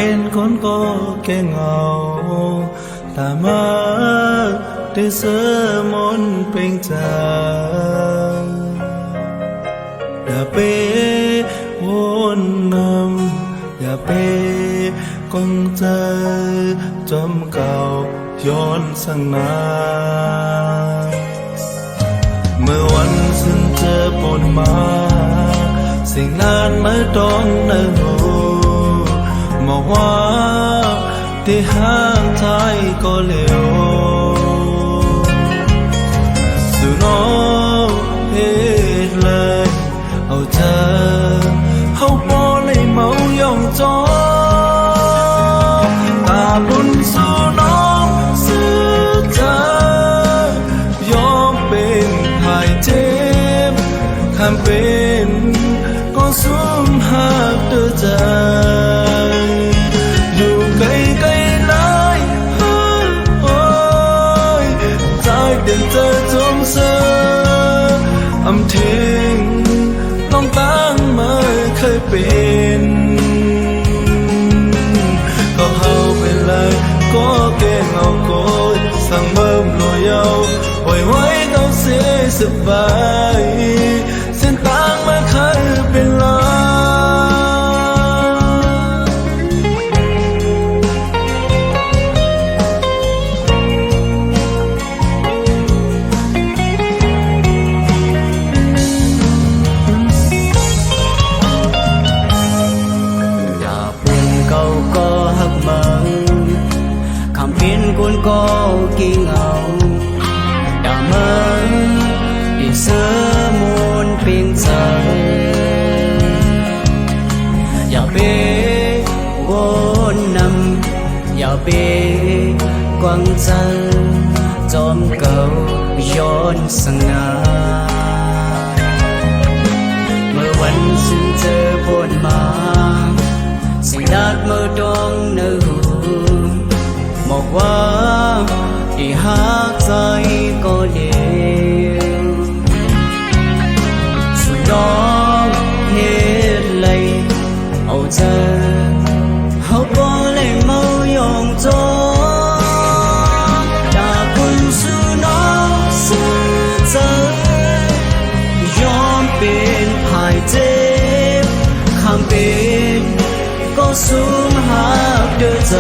เป็นคนก็แก่เหงาตามาได้เสมนเป็นใจอย่าไปวนนำอย่าไปกงใจจอมเก่าย้อนสังนาเมื่อวันซึ่งเจอปนมาสิ่งนั้นไม่ต้องในหูบอกว่าที่ห่างใจก็เร็วสู่น้องเหตุเลยเอาเธอเขาพอเลยเมายองจอตาบุญสู่น้องสื่อใจยอมเป็นหายเจ็บทำเป็นก็สูญหากเธอใจอยู่ไกลไกลเลยโอ้ยใจเดินเจอจมเสืออำทิ้งต้องตั้งไม่เคยเป็นก็เฮาไปเลยก็แก่เงาโกยสั่งเบิ่มรอยเอาไว้ไว้เขาเสียสบายเส้นทางไม่เคยเป็นลายcuốn có kỳ ngầu đã mơ để sớm muôn phiên trờiอย่าเบ้วนนำอย่าเบ้กวางจันจอมเก่าย้อนสง่าเมื่อวันซึ่งเจอปนมาสิ่งดัดมือดองเนื้อบอกว่าที่หักใจก็เดียวสุดน้องเหตุเลยเอาเธอเขาบ่เลยเมายองจอจากคุณสู่น้องสื่อใจยอมเป็นภายเจ็บคำเป็นก็สูญหากเดือดใจ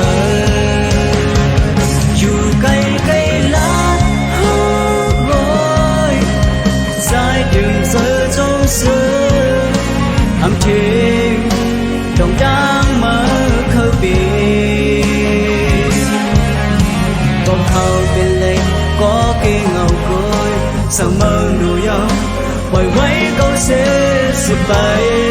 âm thiên đồng đang mơ khơi biển con hầu bên lên có cái ngầu cười sao mơ nụ nhau bởi mấy câu sẽ bay